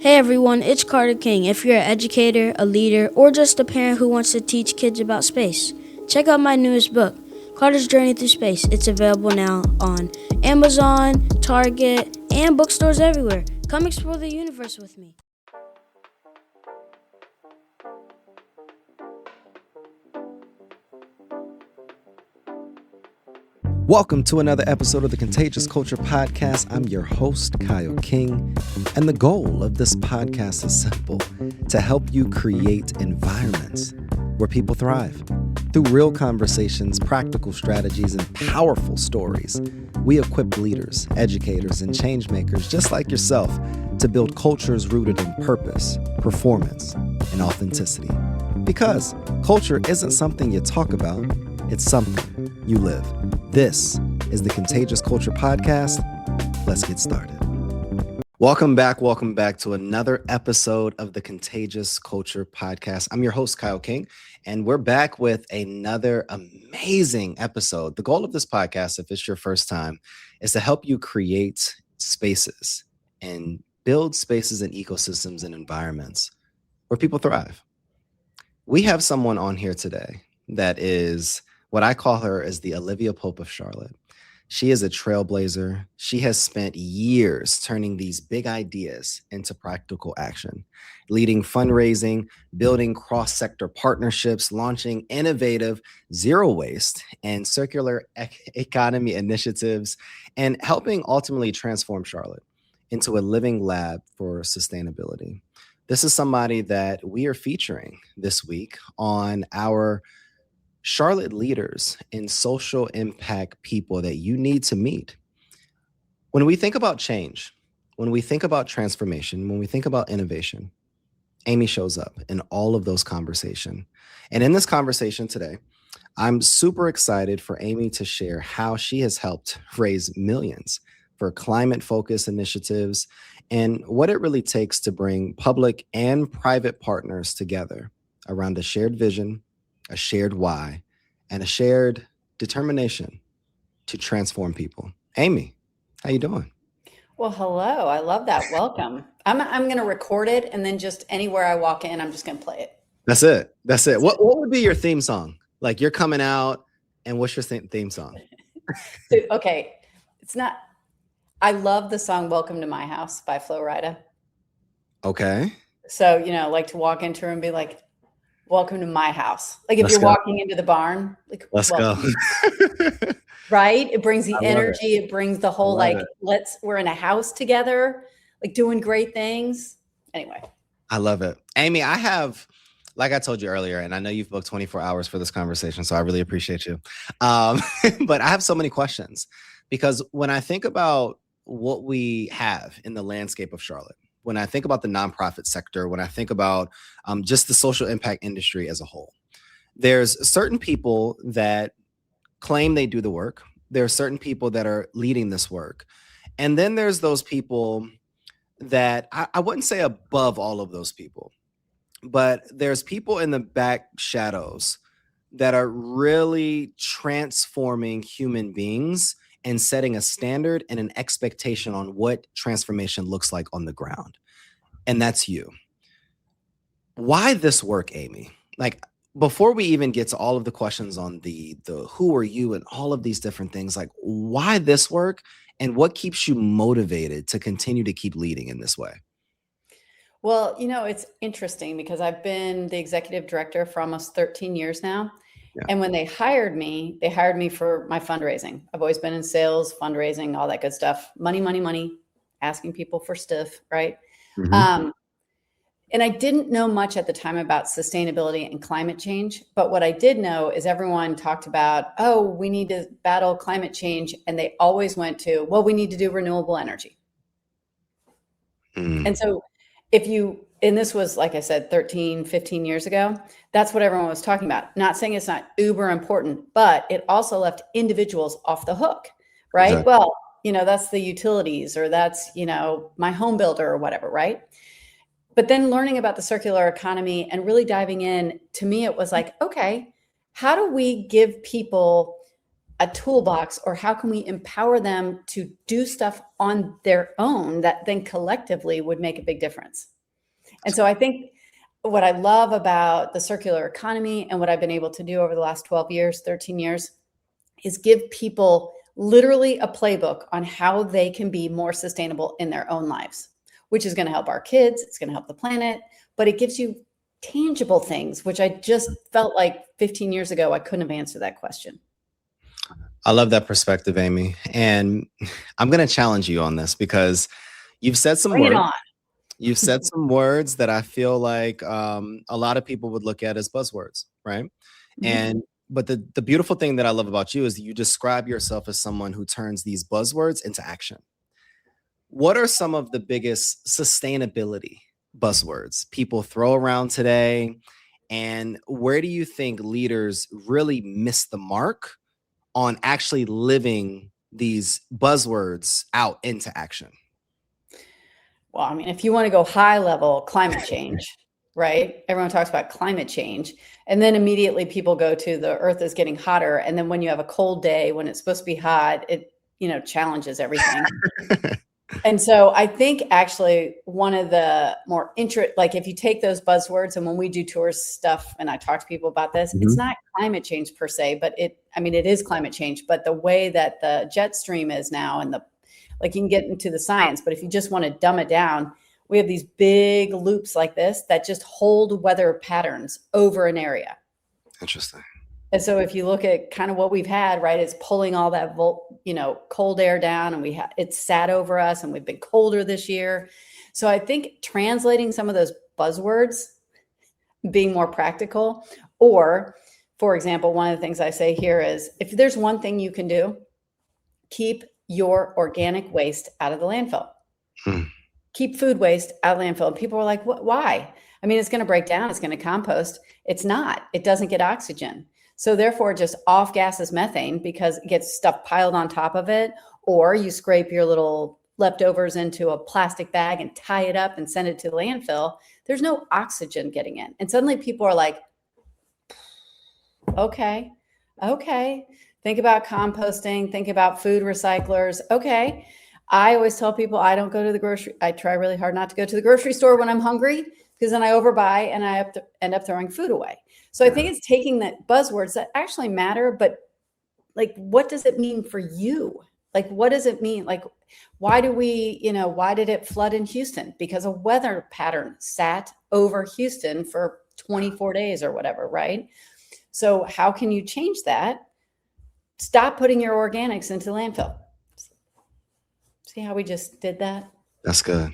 Hey everyone, it's Carter King. If you're an educator, a leader, or just a parent who wants to teach kids about space, check out my newest book, Carter's Journey Through Space. It's available now on Amazon, Target, and bookstores everywhere. Come explore the universe with me. Welcome to another episode of the Contagious Culture Podcast. I'm your host, Kyle King, and the goal of this podcast is simple: to help you create environments where people thrive. Through real conversations, practical strategies, and powerful stories, we equip leaders, educators, and change makers just like yourself to build cultures rooted in purpose, performance, and authenticity. Because culture isn't something you talk about, it's something you live. This is the Contagious Culture Podcast. Let's get started. Welcome back to another episode of the Contagious Culture Podcast. I'm your host, Kyle King, and we're back with another amazing episode. The goal of this podcast, if it's your first time, is to help you create spaces and build spaces and ecosystems and environments where people thrive. We have someone on here today that is what I call her is the Olivia Pope of Charlotte. She is a trailblazer. She has spent years turning these big ideas into practical action, leading fundraising, building cross-sector partnerships, launching innovative zero waste and circular economy initiatives, and helping ultimately transform Charlotte into a living lab for sustainability. This is somebody that we are featuring this week on our Charlotte leaders and social impact people that you need to meet. When we think about change, when we think about transformation, when we think about innovation, Amy shows up in all of those conversations. And in this conversation today, I'm super excited for Amy to share how she has helped raise millions for climate-focused initiatives and what it really takes to bring public and private partners together around a shared vision, a shared why, and a shared determination to transform people. Amy, how you doing? Well, hello. I love that. Welcome. I'm going to record it, and then just anywhere I walk in, I'm just going to play it. That's it. What would be your theme song? Like you're coming out, and what's your theme song? Okay. I love the song Welcome to My House by Flo Rida. Okay. So, like to walk into her and be like, welcome to my house. Like if you're walking into the barn, like, let's go. Right? It brings the energy. It brings the whole, we're in a house together, like doing great things. Anyway. I love it. Amy, I have, like I told you earlier, and I know you've booked 24 hours for this conversation, so I really appreciate you. But I have so many questions because when I think about what we have in the landscape of Charlotte, when I think about the nonprofit sector, when I think about just the social impact industry as a whole, there's certain people that claim they do the work. There are certain people that are leading this work. And then there's those people that I wouldn't say above all of those people, but there's people in the back shadows that are really transforming human beings and setting a standard and an expectation on what transformation looks like on the ground. And that's you. Why this work, Amy? Like, before we even get to all of the questions on the who are you and all of these different things, like why this work and what keeps you motivated to continue to keep leading in this way? Well, it's interesting because I've been the executive director for almost 13 years now. Yeah. And when they hired me for my fundraising. I've always been in sales, fundraising, all that good stuff. Money, asking people for stuff, right? Mm-hmm. And I didn't know much at the time about sustainability and climate change. But what I did know is everyone talked about, oh, we need to battle climate change. And they always went to, well, we need to do renewable energy. And so and this was, like I said, 13, 15 years ago, that's what everyone was talking about. Not saying it's not uber important, but it also left individuals off the hook, right? Exactly. Well, that's the utilities or that's, my home builder or whatever, right? But then learning about the circular economy and really diving in, to me, it was like, okay, how do we give people a toolbox, or how can we empower them to do stuff on their own that then collectively would make a big difference? And so I think what I love about the circular economy and what I've been able to do over the last 12 years, 13 years, is give people literally a playbook on how they can be more sustainable in their own lives, which is going to help our kids. It's going to help the planet, but it gives you tangible things, which I just felt like 15 years ago, I couldn't have answered that question. I love that perspective, Amy. And I'm going to challenge you on this because you've said some Bring it words. on. You've said some words that I feel like a lot of people would look at as buzzwords, right? Mm-hmm. But the beautiful thing that I love about you is that you describe yourself as someone who turns these buzzwords into action. What are some of the biggest sustainability buzzwords people throw around today? And where do you think leaders really miss the mark on actually living these buzzwords out into action? Well, I mean, if you want to go high level, climate change, right? Everyone talks about climate change. And then immediately people go to the earth is getting hotter. And then when you have a cold day, when it's supposed to be hot, it, challenges everything. And so I think actually one of the more like if you take those buzzwords and when we do tours stuff and I talk to people about this, it's not climate change per se, but it is climate change, but the way that the jet stream is now and you can get into the science, but if you just want to dumb it down, we have these big loops like this that just hold weather patterns over an area. Interesting. And so if you look at kind of what we've had, right, it's pulling all that cold air down and it's sat over us and we've been colder this year. So I think translating some of those buzzwords, being more practical, or for example, one of the things I say here is if there's one thing you can do, keep your organic waste out of the landfill. Keep food waste out of landfill. And people are like, what? Why? I mean, it's going to break down. It's going to compost. It's not. It doesn't get oxygen. So therefore, just off gases methane because it gets stuff piled on top of it. Or you scrape your little leftovers into a plastic bag and tie it up and send it to the landfill. There's no oxygen getting in. And suddenly people are like, okay. Think about composting. Think about food recyclers. Okay. I always tell people I don't go to the grocery. I try really hard not to go to the grocery store when I'm hungry because then I overbuy and I end up throwing food away. So I think it's taking the buzzwords that actually matter, but what does it mean for you? What does it mean? Why did it flood in Houston? Because a weather pattern sat over Houston for 24 days or whatever, right? So how can you change that? Stop putting your organics into landfill. See how we just did that? That's good.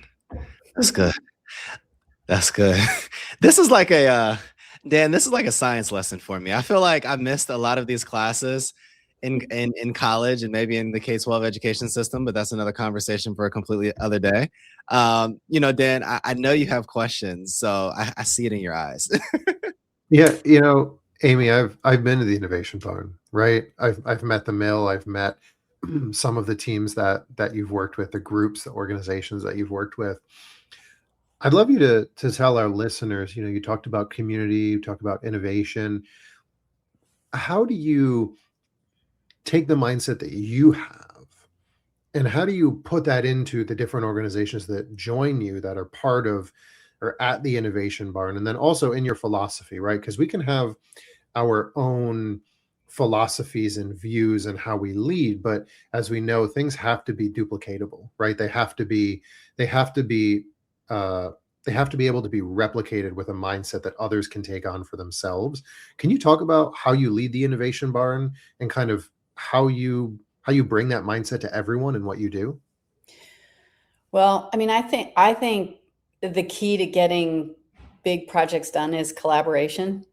This is like Dan, this is like a science lesson for me. I feel like I missed a lot of these classes in college and maybe in the K-12 education system, but that's another conversation for a completely other day. Dan, I know you have questions, so I see it in your eyes. Yeah, Amy, I've been to the Innovation Barn, right? I've met the mill, I've met some of the teams that you've worked with, the groups, the organizations that you've worked with. I'd love you to tell our listeners, you talked about community, you talked about innovation. How do you take the mindset that you have and how do you put that into the different organizations that join you that are part of or at the Innovation Barn, and then also in your philosophy, right? Because we can have our own philosophies and views and how we lead, but as we know, things have to be duplicatable, right? They have to be able to be replicated with a mindset that others can take on for themselves. Can you talk about how you lead the Innovation Barn and kind of how you bring that mindset to everyone and what you do? Well, I mean, I think the key to getting big projects done is collaboration.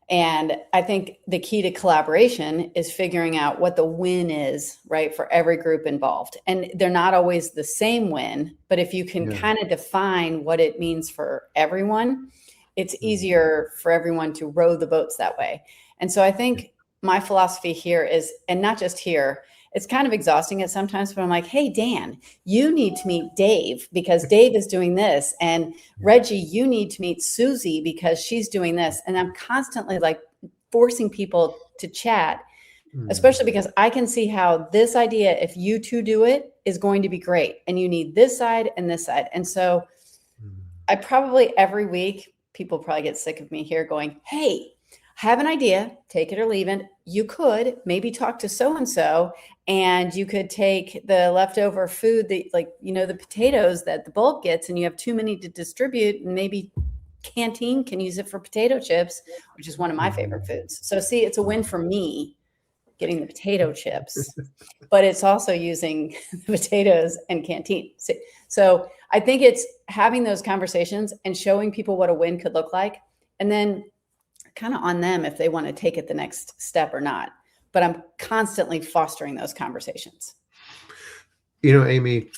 And I think the key to collaboration is figuring out what the win is, right, for every group involved. And they're not always the same win, but if you can kind of define what it means for everyone, it's easier for everyone to row the boats that way. And so I think my philosophy here is, and not just here, it's kind of exhausting at sometimes, but I'm like, hey, Dan, you need to meet Dave because Dave is doing this. And Reggie, you need to meet Susie because she's doing this. And I'm constantly forcing people to chat especially because I can see how this idea, if you two do it, is going to be great. And you need this side and this side. And so I probably every week, people probably get sick of me here going, hey, I have an idea, take it or leave it. You could maybe talk to so-and-so, and you could take the leftover food that, like, the potatoes that the bulk gets, and you have too many to distribute, and maybe Canteen can use it for potato chips, which is one of my favorite foods. So see, it's a win for me getting the potato chips, but it's also using the potatoes and Canteen. So I think it's having those conversations and showing people what a win could look like, and then kind of on them if they want to take it the next step or not. But I'm constantly fostering those conversations. Amy,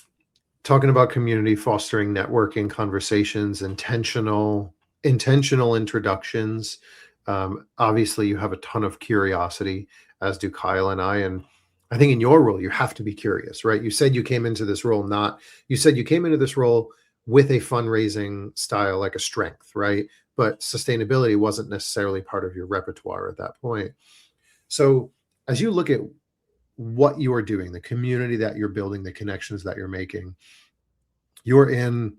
talking about community, fostering networking conversations, intentional introductions. Obviously you have a ton of curiosity, as do Kyle and I. And I think in your role, you have to be curious, right? You said you came into this role with a fundraising style, like a strength, right? But sustainability wasn't necessarily part of your repertoire at that point. So as you look at what you are doing, the community that you're building, the connections that you're making, you're in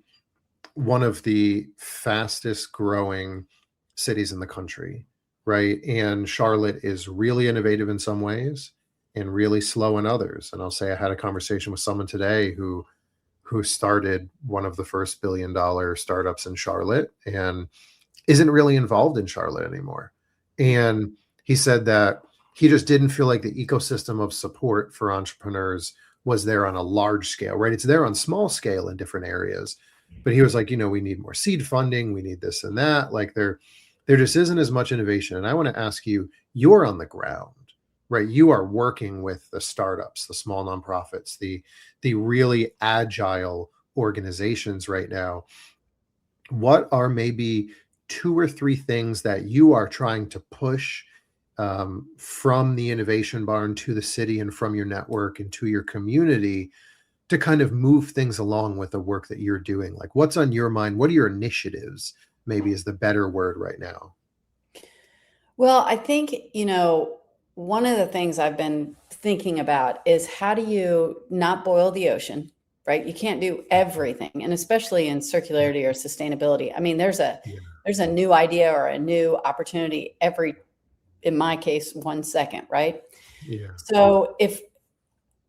one of the fastest growing cities in the country, right? And Charlotte is really innovative in some ways and really slow in others. And I'll say I had a conversation with someone today who started one of the first $1 billion startups in Charlotte and isn't really involved in Charlotte anymore. And he said that he just didn't feel like the ecosystem of support for entrepreneurs was there on a large scale, right? It's there on small scale in different areas. But he was like, we need more seed funding. We need this and that. Like there just isn't as much innovation. And I want to ask you, you're on the ground, right? You are working with the startups, the small nonprofits, the really agile organizations right now. What are maybe 2 or 3 things that you are trying to push from the innovation barn to the city and from your network and to your community to kind of move things along with the work that you're doing? Like, what's on your mind? What are your initiatives, maybe is the better word right now? Well, I think, one of the things I've been thinking about is how do you not boil the ocean, right? You can't do everything. And especially in circularity or sustainability. I mean, there's a new idea or a new opportunity in my case, 1 second, right? Yeah. So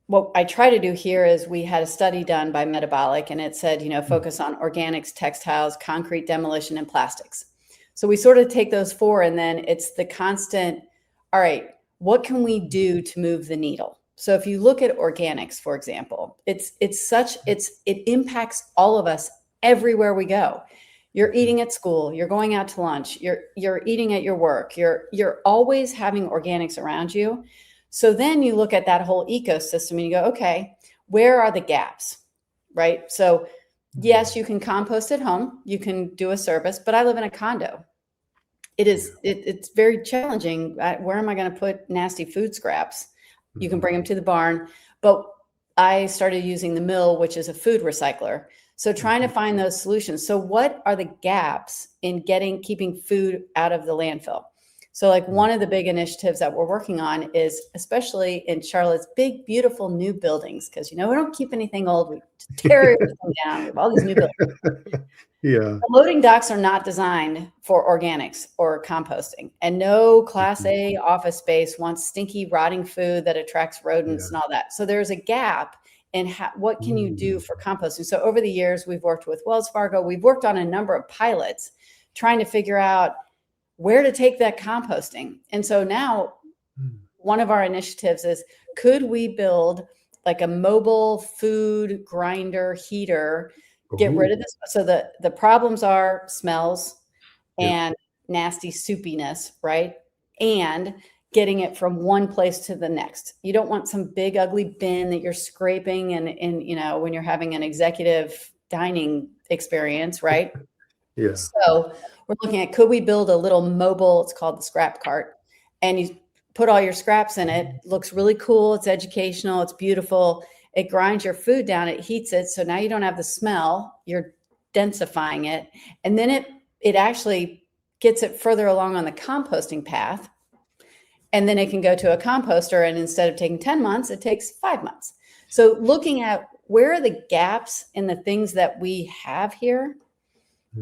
what I try to do here is we had a study done by Metabolic, and it said, focus on organics, textiles, concrete demolition, and plastics. So we sort of take those 4, and then it's the constant, all right, what can we do to move the needle? So if you look at organics, for example, it impacts all of us everywhere we go. You're eating at school, you're going out to lunch, you're eating at your work, you're always having organics around you. So then you look at that whole ecosystem and you go, okay, where are the gaps, right? So yes, you can compost at home, you can do a service, but I live in a condo. It's very challenging. Where am I going to put nasty food scraps? You can bring them to the barn, but I started using the mill, which is a food recycler. So trying to find those solutions. So what are the gaps in keeping food out of the landfill? So like one of the big initiatives that we're working on is, especially in Charlotte's big, beautiful new buildings, because, we don't keep anything old. We tear everything down. We have all these new buildings. Yeah. The loading docks are not designed for organics or composting, and no Class A office space wants stinky, rotting food that attracts rodents and all that. So there's a gap in what can you do for composting. So over the years, we've worked with Wells Fargo. We've worked on a number of pilots trying to figure out where to take that composting. And so now one of our initiatives is, could we build like a mobile food grinder heater, get rid of this? So the problems are smells and nasty soupiness, right? And getting it from one place to the next. You don't want some big ugly bin that you're scraping and when you're having an executive dining experience, right? Yeah. So we're looking at, could we build a little mobile, it's called the scrap cart, and you put all your scraps in it. It looks really cool. It's educational. It's beautiful. It grinds your food down. It heats it. So now you don't have the smell. You're densifying it. And then it actually gets it further along on the composting path. and then it can go to a composter, and instead of taking 10 months, it takes 5 months. So looking at where are the gaps in the things that we have here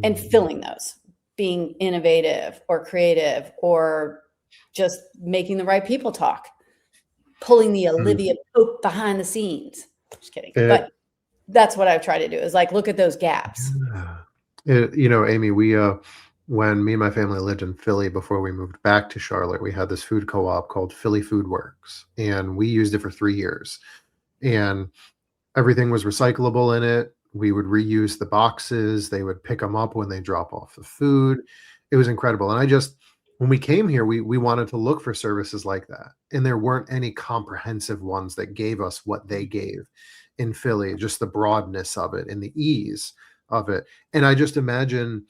and filling those, being innovative or creative or just making the right people talk, pulling the Olivia Pope behind the scenes. Just kidding. But that's what I've tried to do, is like, look at those gaps. Amy, when me and my family lived in Philly before we moved back to Charlotte, we had this food co-op called Philly Food Works, and we used it for 3 years. And everything was recyclable in it. We would reuse the boxes. They would pick them up when they drop off the food. It was incredible. And when we came here, we wanted to look for services like that. And there weren't any comprehensive ones that gave us what they gave in Philly, just the broadness of it and the ease of it. And I just imagine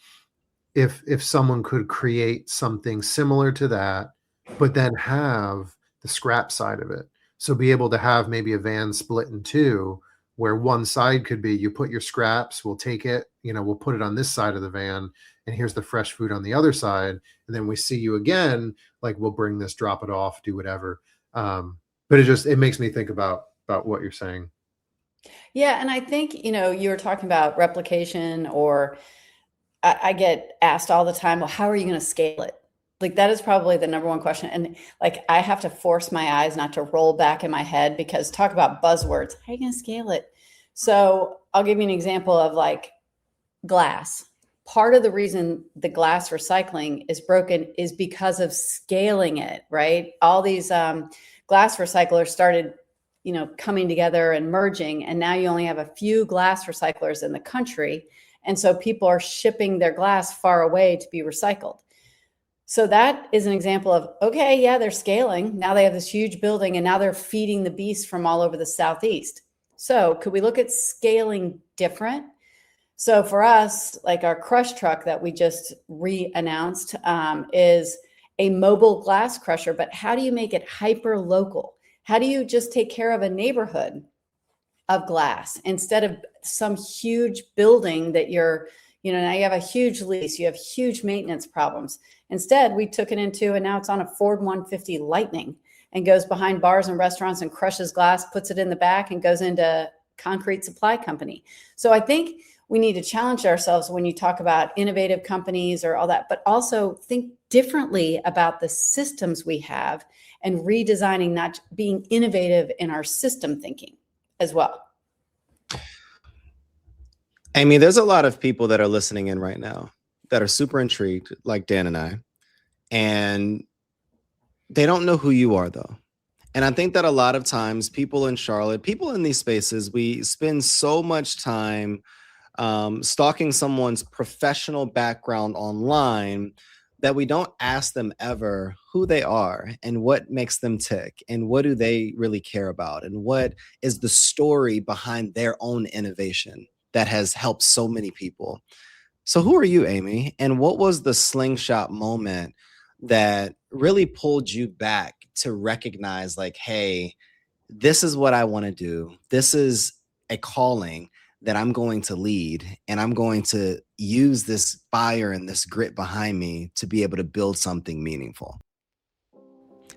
if someone could create something similar to that, but then have the scrap side of it. So be able to have maybe a van split in two, where one side could be, you put your scraps, we'll take it, we'll put it on this side of the van, and here's the fresh food on the other side. And then we see you again, like, we'll bring this, drop it off, do whatever. But it makes me think about what you're saying. Yeah. And I think, you were talking about replication, or I get asked all the time, well, how are you going to scale it? Like, that is probably the number one question. And like, I have to force my eyes not to roll back in my head, because talk about buzzwords. How are you going to scale it? So I'll give you an example of like glass. Part of the reason the glass recycling is broken is because of scaling it, right? All these glass recyclers started, coming together and merging. And now you only have a few glass recyclers in the country. And so people are shipping their glass far away to be recycled. So that is an example of, okay, yeah, they're scaling. Now they have this huge building, and now they're feeding the beast from all over the Southeast. So could we look at scaling different? So for us, like our crush truck that we just re-announced is a mobile glass crusher, but how do you make it hyper local? How do you just take care of a neighborhood of glass instead of some huge building that now you have a huge lease, you have huge maintenance problems. Instead, we took it into, and now it's on a Ford 150 Lightning and goes behind bars and restaurants and crushes glass, puts it in the back, and goes into concrete supply company. So I think we need to challenge ourselves when you talk about innovative companies or all that, but also think differently about the systems we have and redesigning, not being innovative in our system thinking as well. Amy, there's a lot of people that are listening in right now that are super intrigued, like Dan and I, and they don't know who you are, though. And I think that a lot of times people in Charlotte, people in these spaces, we spend so much time stalking someone's professional background online that we don't ask them ever who they are and what makes them tick and what do they really care about and what is the story behind their own innovation that has helped so many people. So who are you, Amy? And what was the slingshot moment that really pulled you back to recognize, like, hey, this is what I want to do. This is a calling that I'm going to lead, and I'm going to use this fire and this grit behind me to be able to build something meaningful.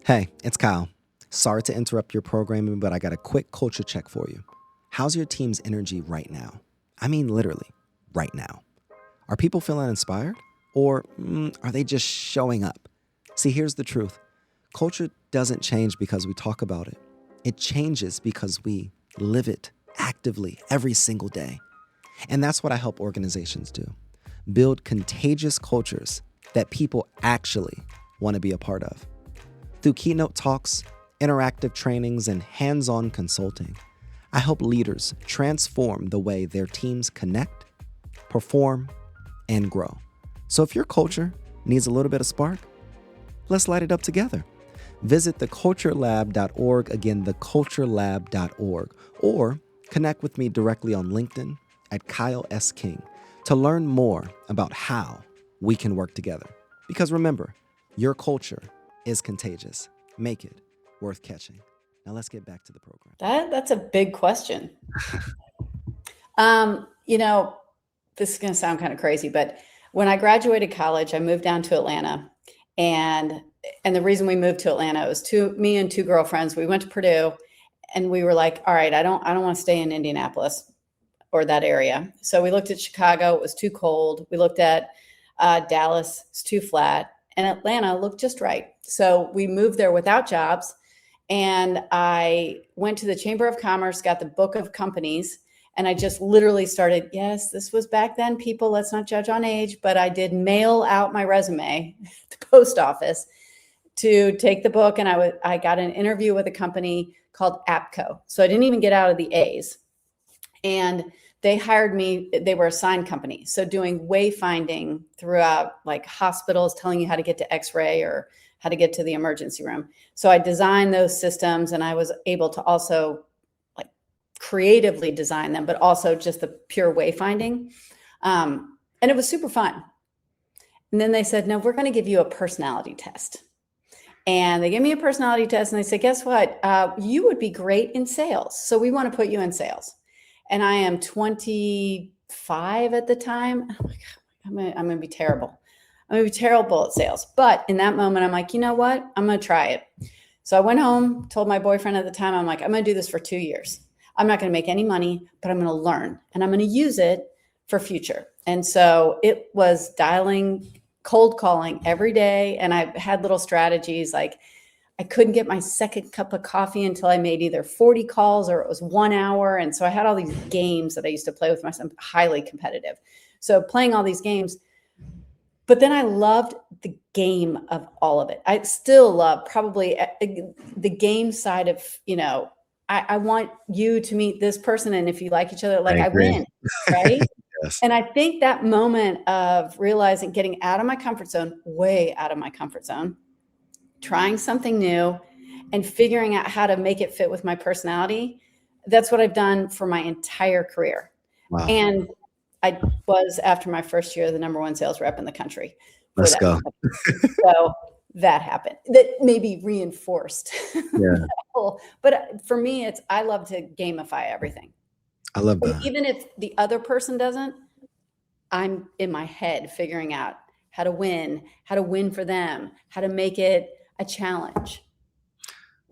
Hey, it's Kyle. Sorry to interrupt your programming, but I got a quick culture check for you. How's your team's energy right now? I mean, literally, right now. Are people feeling inspired, or are they just showing up? See, here's the truth. Culture doesn't change because we talk about it. It changes because we live it actively every single day. And that's what I help organizations do. Build contagious cultures that people actually want to be a part of. Through keynote talks, interactive trainings, and hands-on consulting, I help leaders transform the way their teams connect, perform, and grow. So if your culture needs a little bit of spark, let's light it up together. Visit theculturelab.org, again, theculturelab.org, or connect with me directly on LinkedIn at Kyle S. King to learn more about how we can work together. Because remember, your culture is contagious. Make it worth catching. Now let's get back to the program. That's a big question. This is going to sound kind of crazy, but when I graduated college, I moved down to Atlanta, and and the reason we moved to Atlanta was me and two girlfriends. We went to Purdue, and we were like, all right, I don't want to stay in Indianapolis or that area. So we looked at Chicago. It was too cold. We looked at Dallas. It's too flat. And Atlanta looked just right. So we moved there without jobs. And I went to the Chamber of Commerce, got the book of companies, and I just literally started, yes, this was back then, people, let's not judge on age, but I did mail out my resume at the post office to take the book. And I got an interview with a company called APCO. So I didn't even get out of the A's. And they hired me. They were a sign company. So doing wayfinding throughout like hospitals, telling you how to get to X-ray or how to get to the emergency room. So I designed those systems, and I was able to also like creatively design them, but also just the pure wayfinding. And it was super fun. And then they said, no, we're going to give you a personality test. And they gave me a personality test, and they said, guess what? You would be great in sales. So we want to put you in sales. And I am 25 at the time. Oh my God, I'm going to be terrible. I'm going to be terrible at sales. But in that moment, I'm like, you know what? I'm going to try it. So I went home, told my boyfriend at the time, I'm like, I'm going to do this for 2 years. I'm not going to make any money, but I'm going to learn, and I'm going to use it for future. And so it was cold calling every day. And I had little strategies like I couldn't get my second cup of coffee until I made either 40 calls or it was 1 hour. And so I had all these games that I used to play with myself, highly competitive. So playing all these games, but then I loved the game of all of it. I still love probably the game side of, I want you to meet this person. And if you like each other, like I win, right? Yes. And I think that moment of realizing, getting out of my comfort zone, way out of my comfort zone, trying something new and figuring out how to make it fit with my personality. That's what I've done for my entire career. Wow. And I was, after my first year, the number one sales rep in the country. Let's go. So that happened. That maybe reinforced. Yeah. But for me, I love to gamify everything. I love that. Even if the other person doesn't, I'm in my head figuring out how to win for them, how to make it a challenge.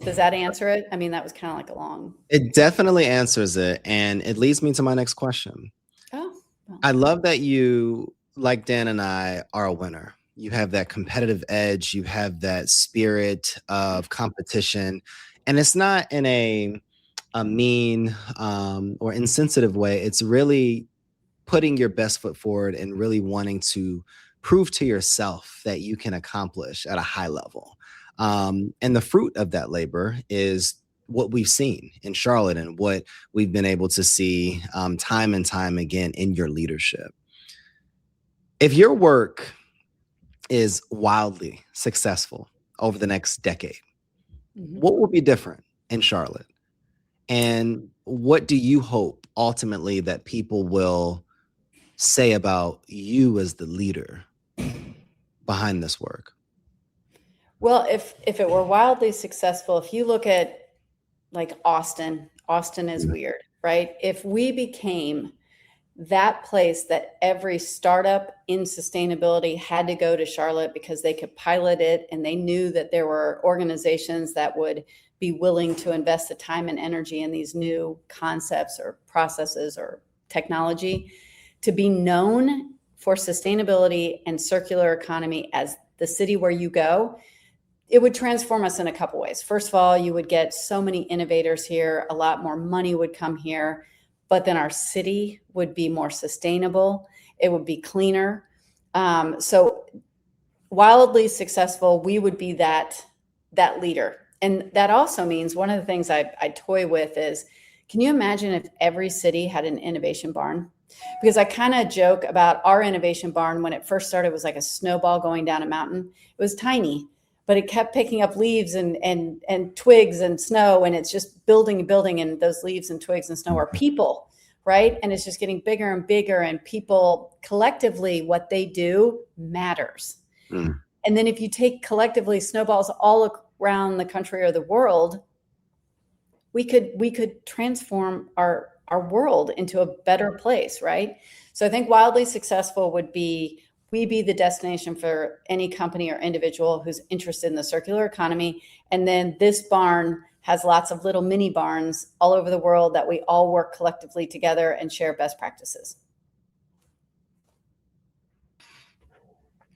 Does that answer it? I mean, that was kind of like a long. It definitely answers it. And it leads me to my next question. Oh, well. I love that you, like Dan and I, are a winner. You have that competitive edge. You have that spirit of competition. And it's not in a mean or insensitive way. It's really putting your best foot forward and really wanting to prove to yourself that you can accomplish at a high level. And the fruit of that labor is what we've seen in Charlotte and what we've been able to see time and time again in your leadership. If your work is wildly successful over the next decade, what will be different in Charlotte? And what do you hope ultimately that people will say about you as the leader behind this work? Well, if it were wildly successful, if you look at like Austin is weird, right? If we became that place that every startup in sustainability had to go to Charlotte because they could pilot it and they knew that there were organizations that would be willing to invest the time and energy in these new concepts or processes or technology, to be known for sustainability and circular economy as the city where you go, it would transform us in a couple ways. First of all, you would get so many innovators here, a lot more money would come here, but then our city would be more sustainable. It would be cleaner. So wildly successful, we would be that leader. And that also means one of the things I toy with is, can you imagine if every city had an innovation barn? Because I kind of joke about our innovation barn. When it first started, it was like a snowball going down a mountain. It was tiny, but it kept picking up leaves and twigs and snow, and it's just building and building. And those leaves and twigs and snow are people, right? And it's just getting bigger and bigger, and people collectively, what they do matters. And then if you take collectively snowballs all around the country or the world, we could transform our world into a better place, right? So I think wildly successful would be we be the destination for any company or individual who's interested in the circular economy. And then this barn has lots of little mini barns all over the world that we all work collectively together and share best practices.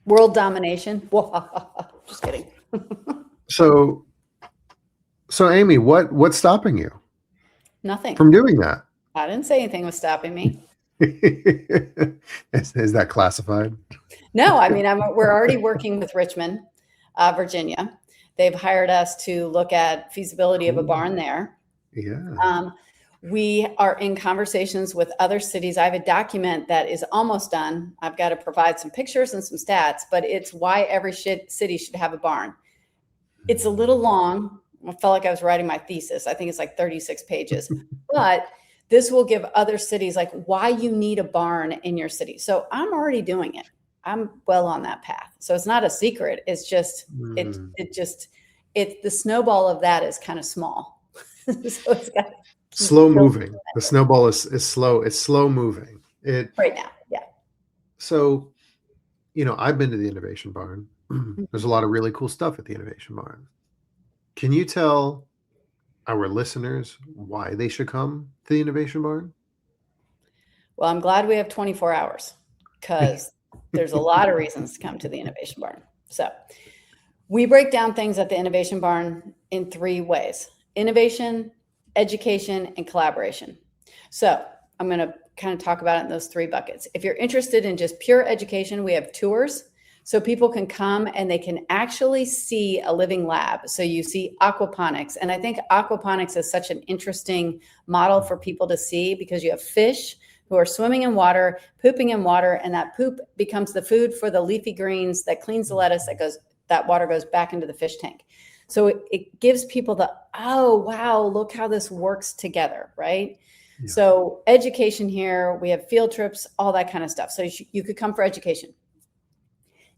World domination. Just kidding. So Amy, what's stopping you? Nothing. From doing that? I didn't say anything was stopping me. Is that classified? No, I mean, we're already working with Richmond, Virginia. They've hired us to look at feasibility of a barn there. Yeah. We are in conversations with other cities. I have a document that is almost done. I've got to provide some pictures and some stats, but it's why every city should have a barn. It's a little long. I felt like I was writing my thesis. I think it's like 36 pages, but this will give other cities like why you need a barn in your city. So I'm already doing it. I'm well on that path. So it's not a secret. It's just, the snowball of that is kind of small. So it's got slow moving. The snowball is slow. It's slow moving. Right now. Yeah. So, I've been to the Innovation Barn. There's a lot of really cool stuff at the Innovation Barn. Can you tell our listeners why they should come to the Innovation Barn? Well, I'm glad we have 24 hours because there's a lot of reasons to come to the Innovation Barn. So we break down things at the Innovation Barn in 3 ways: innovation, education, and collaboration. So I'm going to kind of talk about it in those 3 buckets. If you're interested in just pure education, we have tours. So people can come and they can actually see a living lab. So you see aquaponics. And I think aquaponics is such an interesting model for people to see because you have fish who are swimming in water, pooping in water, and that poop becomes the food for the leafy greens that cleans the lettuce that water goes back into the fish tank. So it gives people oh, wow, look how this works together, right? Yeah. So education here, we have field trips, all that kind of stuff. So you could come for education.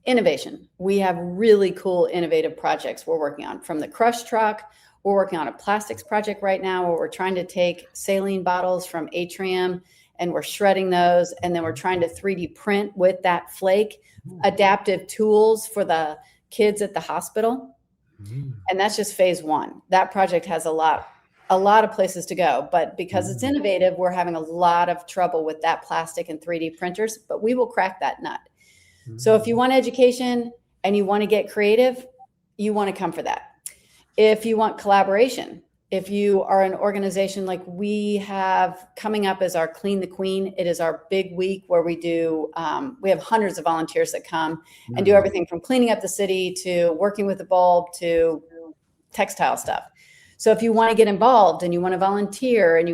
Innovation. We have really cool innovative projects we're working on. From the crush truck, we're working on a plastics project right now where we're trying to take saline bottles from Atrium and we're shredding those. And then we're trying to 3D print with that flake adaptive tools for the kids at the hospital. And that's just phase 1. That project has a lot of places to go, but because it's innovative, we're having a lot of trouble with that plastic and 3D printers, but we will crack that nut. So if you want education and you want to get creative, you want to come for that. If you want collaboration, if you are an organization like we have coming up as our Clean the Queen, it is our big week where we have hundreds of volunteers that come and do everything from cleaning up the city to working with the bulb to textile stuff. So if you want to get involved and you want to volunteer and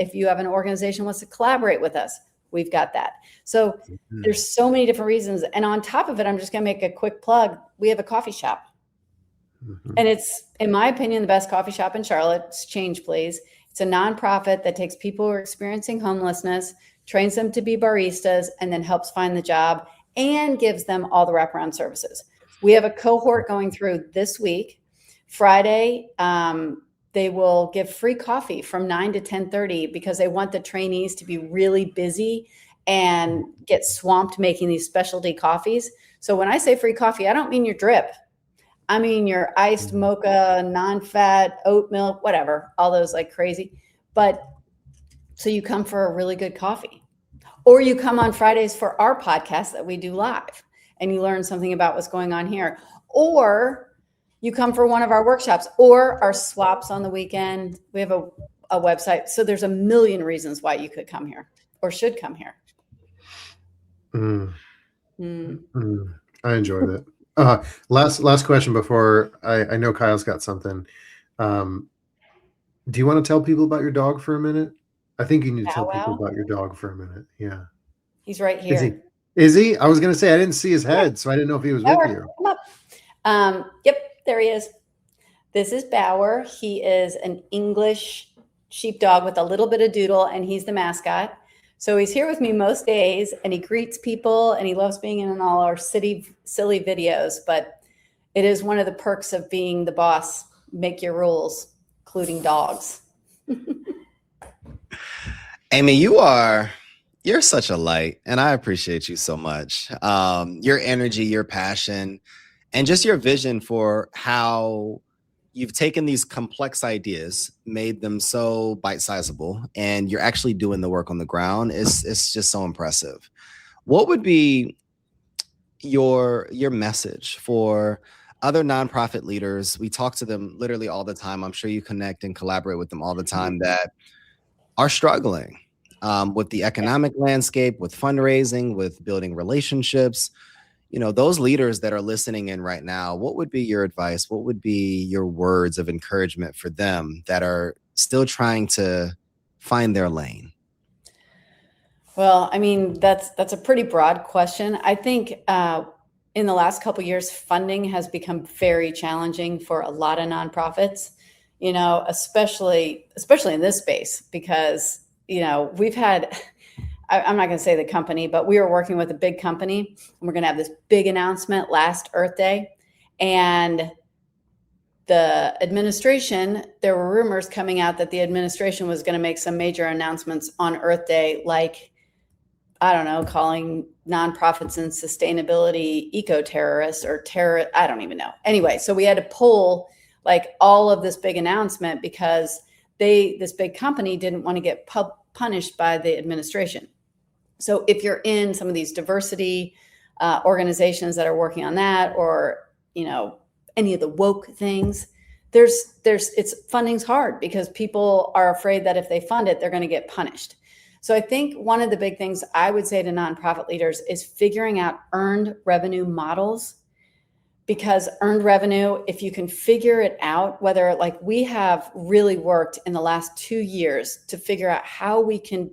if you have an organization that wants to collaborate with us, we've got that. So there's so many different reasons. And on top of it, I'm just going to make a quick plug. We have a coffee shop. And it's, in my opinion, the best coffee shop in Charlotte. It's Change Please. It's a nonprofit that takes people who are experiencing homelessness, trains them to be baristas, and then helps find the job and gives them all the wraparound services. We have a cohort going through this week. Friday, they will give free coffee from 9 to 10:30 because they want the trainees to be really busy and get swamped making these specialty coffees. So when I say free coffee, I don't mean your drip. I mean your iced mocha, non-fat, oat milk, whatever, all those like crazy. But so you come for a really good coffee. Or you come on Fridays for our podcast that we do live and you learn something about what's going on here. Or you come for one of our workshops or our swaps on the weekend. We have a website. So there's a million reasons why you could come here or should come here. I enjoyed it. Last question before I know Kyle's got something. Do you want to tell people about your dog for a minute? I think you need to tell people about your dog for a minute. Yeah. He's right here. Is he? I was going to say, I didn't see his head, so I didn't know if he was with you. Come up. Yep, there he is. This is Bauer. He is an English sheepdog with a little bit of doodle, and he's the mascot. So he's here with me most days, and he greets people, and he loves being in all our silly videos. But it is one of the perks of being the boss. Make your rules, including dogs. Amy, you are You're such a light, and I appreciate you so much. Your energy, your passion, and just your vision for how you've taken these complex ideas, made them so bite-sizable, and you're actually doing the work on the ground. It's just so impressive. What would be your message for other nonprofit leaders? We talk to them literally all the time. I'm sure you connect and collaborate with them all the time that are struggling with the economic landscape, with fundraising, with building relationships. Those leaders that are listening in right now, what would be your advice? What would be your words of encouragement for them that are still trying to find their lane? Well, I mean, that's a pretty broad question. I think in the last couple of years, funding has become very challenging for a lot of nonprofits, especially in this space, because, we've had, I'm not going to say the company, but we were working with a big company, and we're going to have this big announcement last Earth Day. And the administration, there were rumors coming out that the administration was going to make some major announcements on Earth Day, like, I don't know, calling nonprofits and sustainability eco-terrorists or terror. I don't even know. Anyway, so we had to pull like all of this big announcement because this big company didn't want to get punished by the administration. So if you're in some of these diversity organizations that are working on that, or, any of the woke things, funding's hard because people are afraid that if they fund it, they're going to get punished. So I think one of the big things I would say to nonprofit leaders is figuring out earned revenue models, because earned revenue, if you can figure it out, whether like we have really worked in the last 2 years to figure out how we can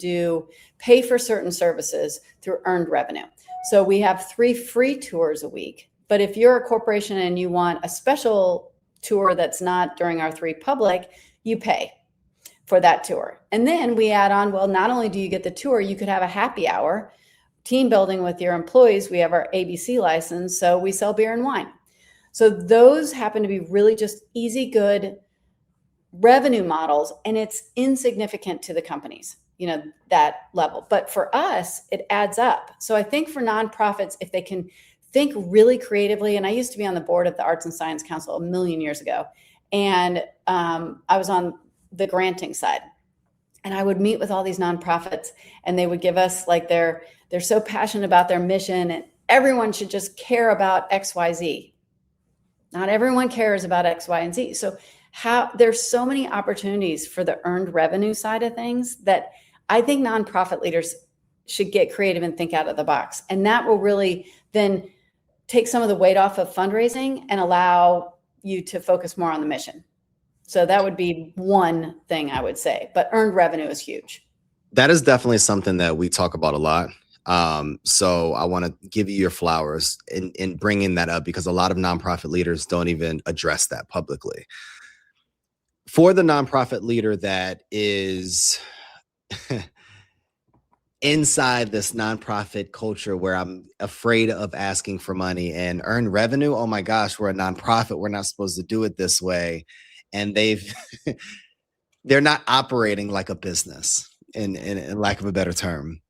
pay for certain services through earned revenue. So we have 3 free tours a week, but if you're a corporation and you want a special tour that's not during our 3 public, you pay for that tour. And then we add on, well, not only do you get the tour, you could have a happy hour, team building with your employees. We have our ABC license, so we sell beer and wine. So those happen to be really just easy, good revenue models, and it's insignificant to the companies, that level. But for us, it adds up. So I think for nonprofits, if they can think really creatively, and I used to be on the board of the Arts and Science Council a million years ago, and I was on the granting side, and I would meet with all these nonprofits, and they would give us like they're so passionate about their mission, and everyone should just care about XYZ. Not everyone cares about X, Y, and Z. So there's so many opportunities for the earned revenue side of things that I think nonprofit leaders should get creative and think out of the box. And that will really then take some of the weight off of fundraising and allow you to focus more on the mission. So that would be one thing I would say, but earned revenue is huge. That is definitely something that we talk about a lot. So I want to give you your flowers in bringing that up, because a lot of nonprofit leaders don't even address that publicly. For the nonprofit leader that is inside this nonprofit culture where I'm afraid of asking for money and earn revenue, oh my gosh, we're a nonprofit, we're not supposed to do it this way. And they're not operating like a business, in lack of a better term.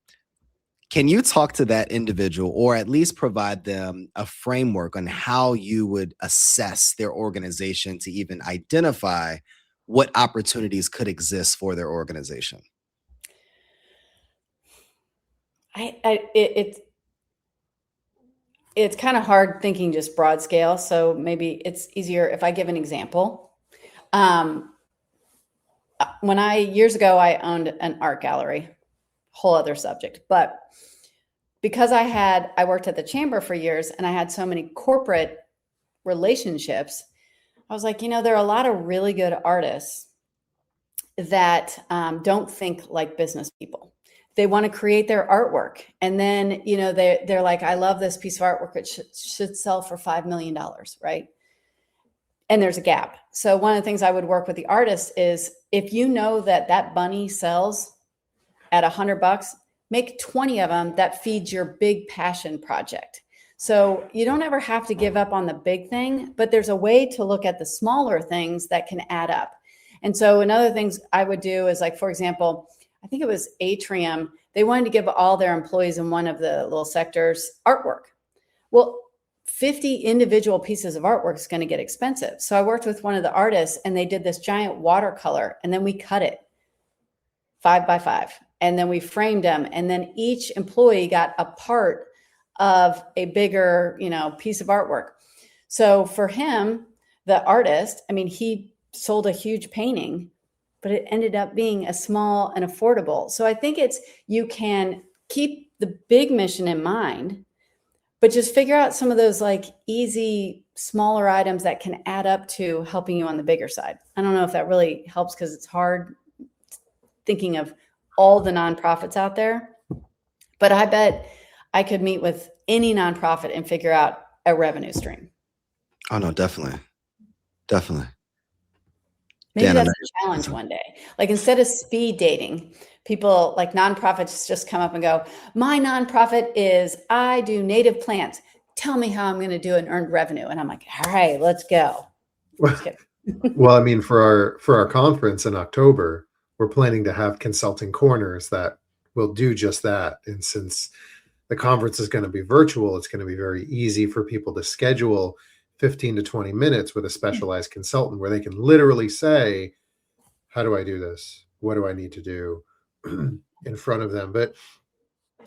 Can you talk to that individual, or at least provide them a framework on how you would assess their organization to even identify what opportunities could exist for their organization? It's kind of hard thinking just broad scale. So maybe it's easier if I give an example. Years ago, I owned an art gallery, whole other subject, but because I worked at the chamber for years and I had so many corporate relationships, I was like, there are a lot of really good artists that don't think like business people. They want to create their artwork. And then, they're like, I love this piece of artwork. It should sell for $5 million, right? And there's a gap. So one of the things I would work with the artists is, if you know that bunny sells at $100, make 20 of them that feeds your big passion project. So you don't ever have to give up on the big thing, but there's a way to look at the smaller things that can add up. And so another things I would do is, like, for example, I think it was Atrium. They wanted to give all their employees in one of the little sectors artwork. Well, 50 individual pieces of artwork is going to get expensive. So I worked with one of the artists, and they did this giant watercolor, and then we cut it 5 by 5. And then we framed them. And then each employee got a part of a bigger, piece of artwork. So for him, the artist, he sold a huge painting, but it ended up being a small and affordable. So I think you can keep the big mission in mind, but just figure out some of those like easy, smaller items that can add up to helping you on the bigger side. I don't know if that really helps, because it's hard thinking of all the nonprofits out there, but I bet I could meet with any nonprofit and figure out a revenue stream. Oh no, definitely. Maybe that's a challenge one day. Like, instead of speed dating, people like nonprofits just come up and go, my nonprofit is, I do native plants. Tell me how I'm going to do it and earn revenue. And I'm like, all right, let's go. Well, for our conference in October, we're planning to have consulting corners that will do just that. And since the conference is going to be virtual, it's going to be very easy for people to schedule 15 to 20 minutes with a specialized consultant where they can literally say, how do I do this? What do I need to do in front of them? But,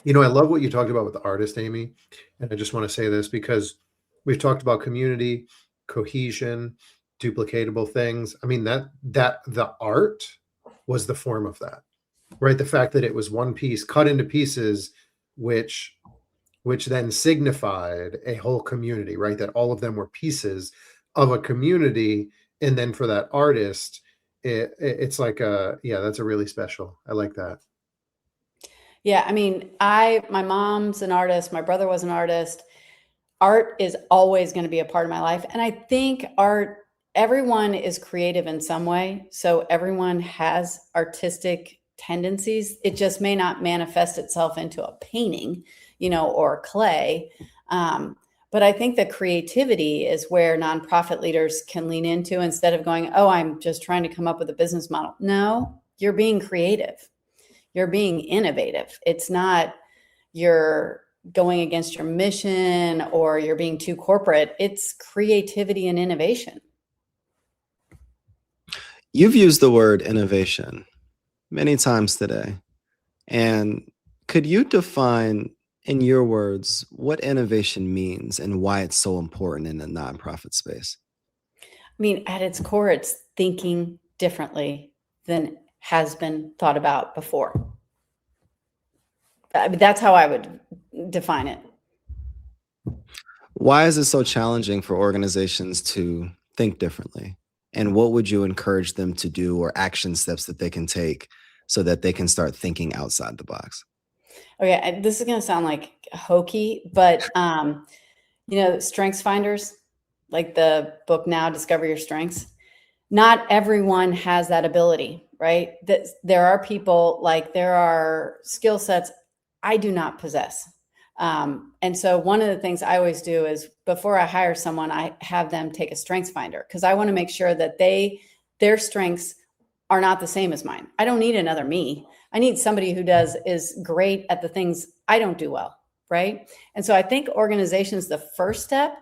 I love what you talked about with the artist, Amy. And I just want to say this because we've talked about community, cohesion, duplicatable things. That the art was the form of that, right? The fact that it was one piece cut into pieces, which then signified a whole community, right? That all of them were pieces of a community. And then for that artist, it's like that's a really special. I like that. Yeah. My mom's an artist. My brother was an artist. Art is always going to be a part of my life. And I think everyone is creative in some way. So everyone has artistic tendencies. It just may not manifest itself into a painting, or clay. But I think the creativity is where nonprofit leaders can lean into, instead of going, oh, I'm just trying to come up with a business model. No, you're being creative. You're being innovative. It's not you're going against your mission or you're being too corporate. It's creativity and innovation. You've used the word innovation many times today. And could you define, in your words, what innovation means and why it's so important in the nonprofit space? At its core, it's thinking differently than has been thought about before. That's how I would define it. Why is it so challenging for organizations to think differently? And what would you encourage them to do, or action steps that they can take so that they can start thinking outside the box? Okay, this is going to sound like hokey, but strengths finders, like the book Now, Discover Your Strengths. Not everyone has that ability, right? There are people, there are skill sets I do not possess. And so one of the things I always do is, before I hire someone, I have them take a strengths finder, because I want to make sure that their strengths are not the same as mine. I don't need another me. I need somebody who is great at the things I don't do well, right? And so I think organizations, the first step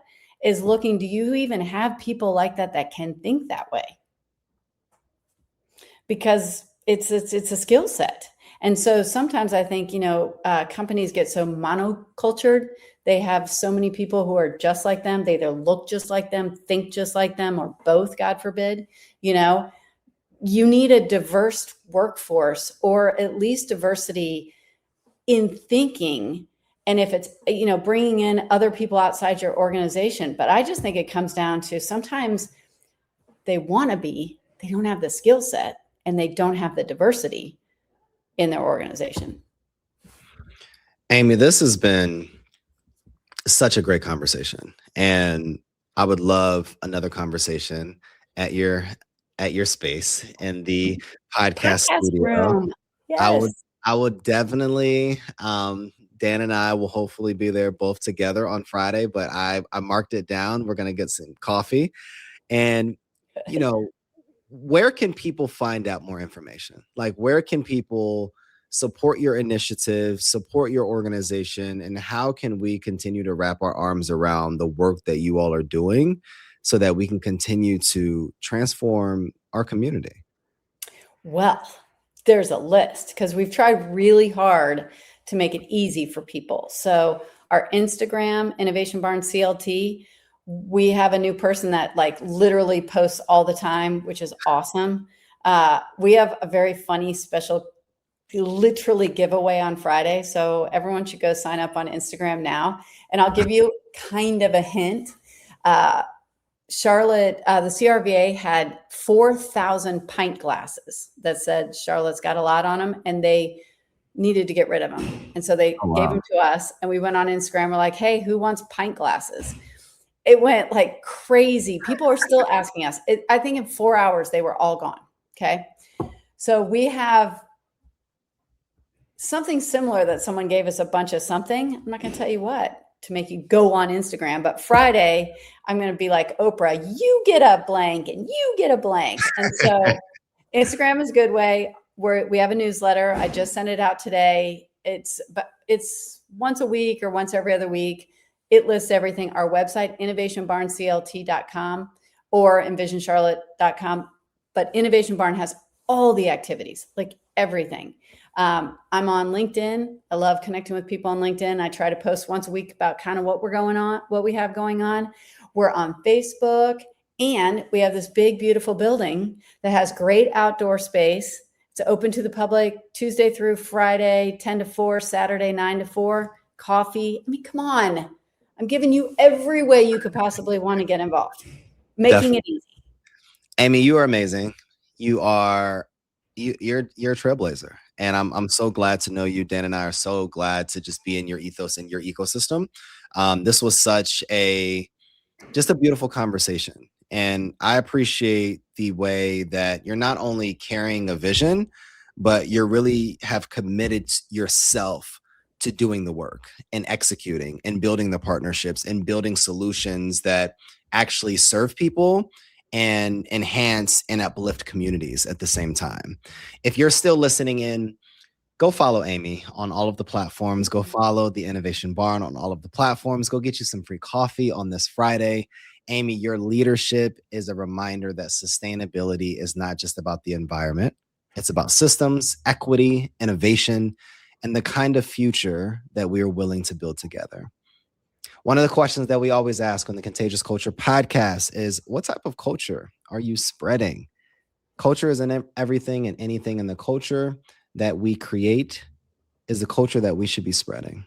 is looking, do you even have people like that can think that way? Because it's a skill set. And so sometimes I think, companies get so monocultured. They have so many people who are just like them. They either look just like them, think just like them, or both, God forbid. You need a diverse workforce, or at least diversity in thinking. And if it's, bringing in other people outside your organization. But I just think it comes down to, sometimes they don't have the skill set, and they don't have the diversity in their organization. Amy, this has been such a great conversation, and I would love another conversation at your space in the podcast studio. Room. Yes. I would definitely, Dan and I will hopefully be there both together on Friday, but I marked it down. We're going to get some coffee, and, where can people find out more information? Like, where can people support your initiative, support your organization, and how can we continue to wrap our arms around the work that you all are doing so that we can continue to transform our community? Well, there's a list because we've tried really hard to make it easy for people. So our Instagram, Innovation Barn CLT, we have a new person that like literally posts all the time, which is awesome. We have a very funny special literally giveaway on Friday. So everyone should go sign up on Instagram now. And I'll give you kind of a hint. Charlotte, the CRVA had 4,000 pint glasses that said Charlotte's got a lot on them, and they needed to get rid of them. And so they gave them to us, and we went on Instagram. We're like, hey, who wants pint glasses? It went like crazy. People are still asking us. I think in 4 hours, they were all gone. Okay. So we have something similar that someone gave us a bunch of something. I'm not going to tell you what to make you go on Instagram, but Friday I'm going to be like Oprah, you get a blank and you get a blank. And so Instagram is a good way. We have a newsletter. I just sent it out today. It's once a week or once every other week. It lists everything. Our website, innovationbarnclt.com or envisioncharlotte.com. But Innovation Barn has all the activities, like everything. I'm on LinkedIn. I love connecting with people on LinkedIn. I try to post once a week about kind of what we have going on. We're on Facebook, and we have this big, beautiful building that has great outdoor space. It's open to the public Tuesday through Friday, 10 to 4, Saturday, 9 to 4, coffee. I mean, come on. I'm giving you every way you could possibly want to get involved, making it easy. Amy, you are amazing. You're a trailblazer. And I'm so glad to know you. Dan and I are so glad to just be in your ethos and your ecosystem. This was just a beautiful conversation. And I appreciate the way that you're not only carrying a vision, but you really have committed yourself to doing the work and executing and building the partnerships and building solutions that actually serve people and enhance and uplift communities at the same time. If you're still listening in, go follow Amy on all of the platforms. Go follow the Innovation Barn on all of the platforms. Go get you some free coffee on this Friday. Amy, your leadership is a reminder that sustainability is not just about the environment. It's about systems, equity, innovation, and the kind of future that we are willing to build together. One of the questions that we always ask on the Contagious Culture podcast is, what type of culture are you spreading? Culture is in everything and anything, and the culture that we create is the culture that we should be spreading.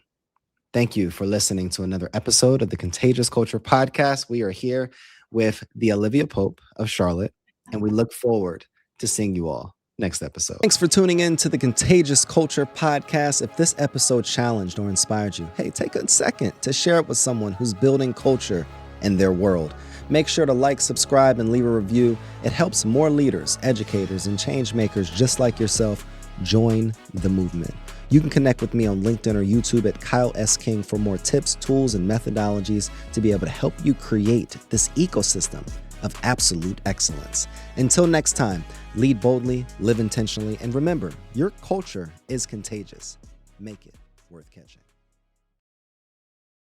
Thank you for listening to another episode of the Contagious Culture podcast. We are here with the Olivia Pope of Charlotte, and we look forward to seeing you all next episode. Thanks for tuning in to the Contagious Culture podcast. If this episode challenged or inspired you, hey, take a second to share it with someone who's building culture in their world. Make sure to like, subscribe, and leave a review. It helps more leaders, educators, and change makers just like yourself join the movement. You can connect with me on LinkedIn or YouTube at Kyle S. King for more tips, tools, and methodologies to be able to help you create this ecosystem of absolute excellence. Until next time, lead boldly, live intentionally, and remember, your culture is contagious. Make it worth catching.